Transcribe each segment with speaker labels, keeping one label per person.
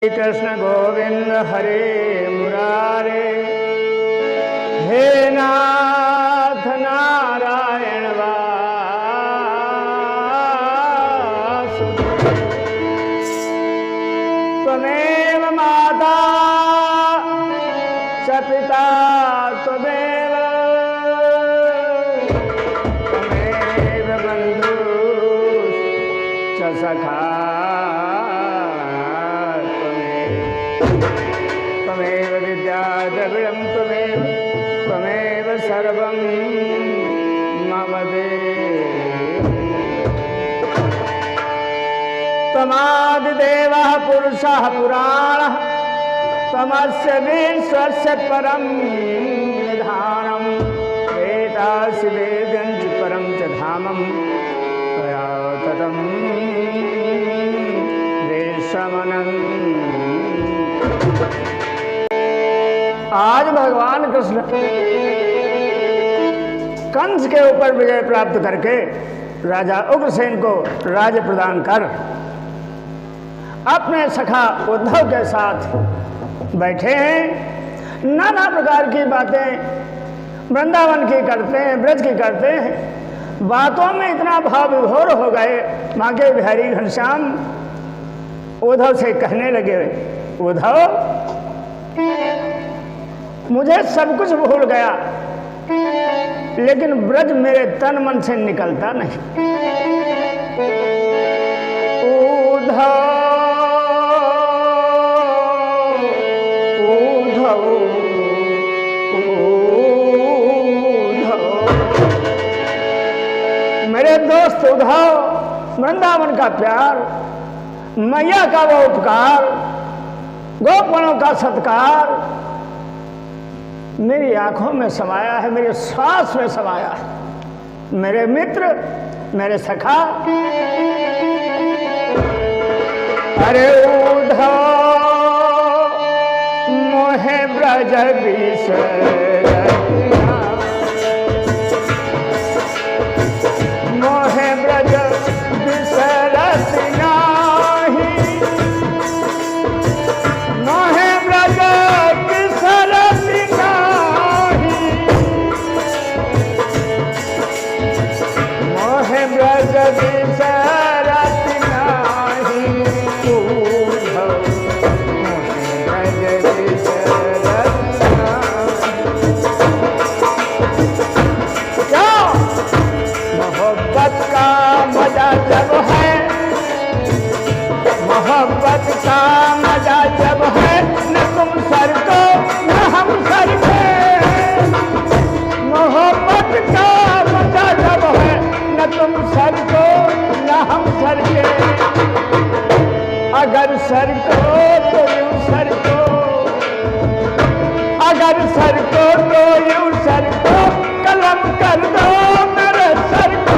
Speaker 1: कृष्ण गोविंद हरे मुरारे, हे नाथ नारायण वासुदेव। त्वमेव माता च पिता त्वमेव, त्वमेव बन्धुश्च सखा त्वमेव विद्या द्रविणं त्वमेव, त्वमेव सर्वं मम देव। त्वमादिदेवः पुरुषः पुराणः, त्वमस्य विश्वस्य परं निधानं। वेदासि वेदं च परं च धामं, त्वया ततं विश्वमनन्तम्। आज भगवान कृष्ण कंस के ऊपर विजय प्राप्त करके राजा उग्रसेन को राज्य प्रदान कर अपने सखा उद्धव के साथ बैठे हैं। नाना प्रकार की बातें वृंदावन की करते हैं, ब्रज की करते हैं। बातों में इतना भाव विभोर हो गए, माँ के बिहारी घनश्याम उद्धव से कहने लगे, उद्धव मुझे सब कुछ भूल गया, लेकिन ब्रज मेरे तन मन से निकलता नहीं। उद्धव उद्धव उद्धव, मेरे दोस्त उद्धव, वृंदावन का प्यार, मैया का वो उपकार, गोपनों का सत्कार मेरी आंखों में समाया है, मेरे श्वास में समाया है। मेरे मित्र, मेरे सखा, अरे उद्धव मोहे ब्रज बिसरतिया, मोहे ब्रज बिसरति नाही, मोहे ब्रज बिसरति नाही, मोहे ब्रज बिसरति नाही। उद्धव मोहे ब्रज बिसरति नाही। क्या मोहब्बत का मजा जब है, मोहब्बत का मजा जब है, न तुम सर को न हम सर पे। मोहब्बत का मजा जब है, न तुम सर को न हम सर के। अगर सर को तो यूं सर को, अगर सर को तो यूं सर को, कलम कर दो मेरे सर को।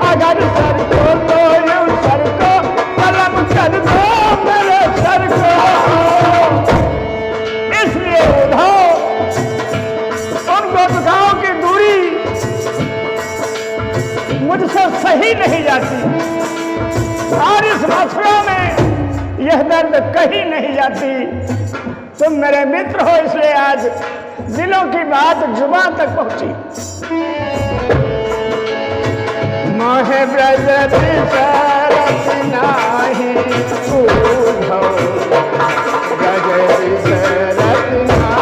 Speaker 1: अगर सर को तो यूं सर को, कलम कर दो मेरे सर को। इसलिए उद्धव उन गोपिकाओं की दूरी मुझसे सही नहीं जाती, और इस मथुरा में यह दर्द कहीं नहीं जाती। तुम मेरे मित्र हो, इसलिए आज दिलों की बात जुबान तक पहुंची। मोहे ब्रज बिसरति नाही, उद्धव ब्रज बिसरति नाही।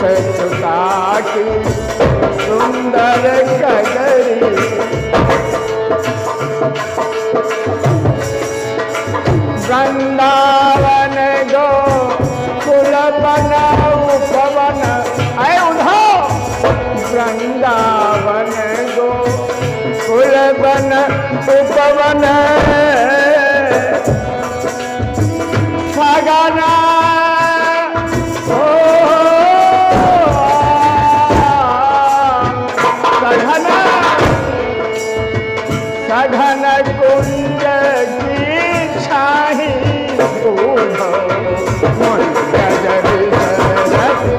Speaker 1: हंस सुता की सुंदर कगरी, वृंदावन गो कुल बन उपवन। आए उद्धव, वृंदावन गो कुल बन उपवन, सगना सघन कुंज की छाही। उद्धव मोहि ब्रज बिसरति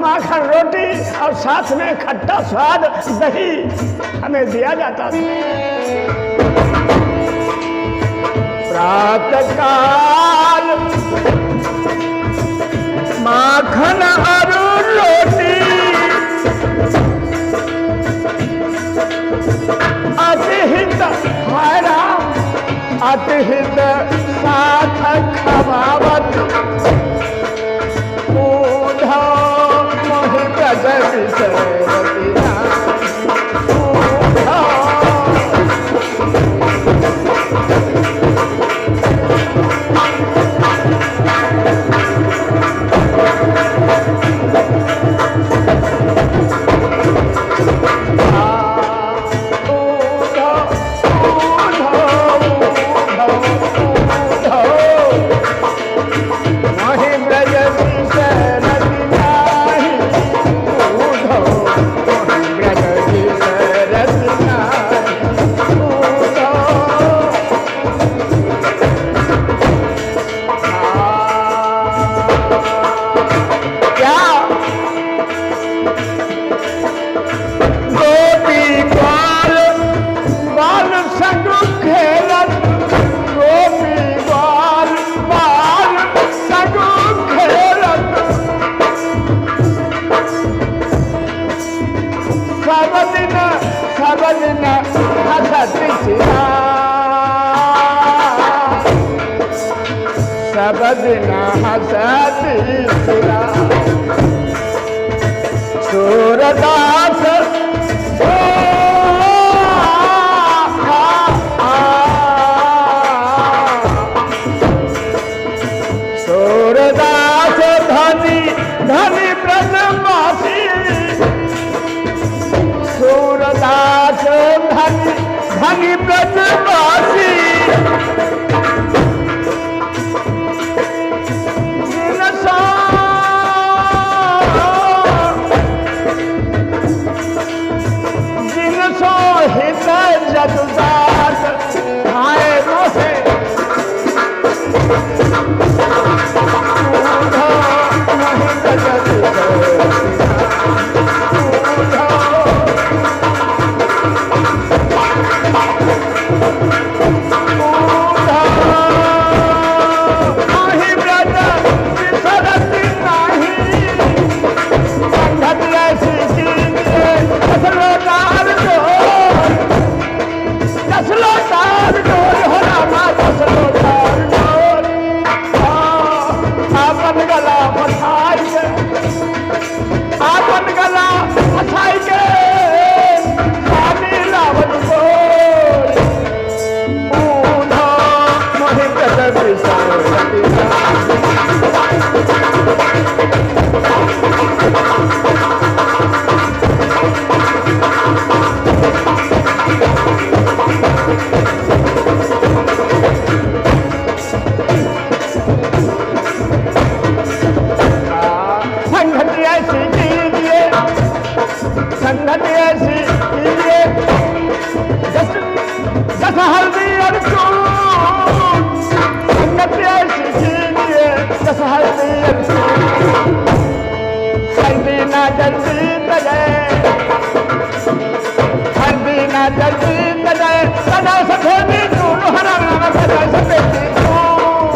Speaker 1: माखन रोटी और साथ में खट्टा स्वाद दही हमें दिया जाता था। प्रातः काल माखन और रोटी अतिहित हरा अतिहित साथ खवावत ऊधो मोहि ब्रज विसरतिना सबदिना हसती सिरा सूरदास सूरदास धनी धनी ब्रजवासी सूरदास धनी धनी ब्रजवासी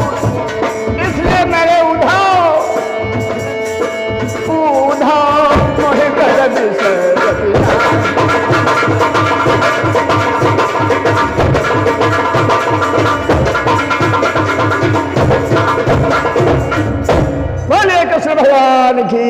Speaker 1: इसलिए मेरे उधाओ मोहि ब्रज विसरतिना बोलिए कृष्ण भगवान की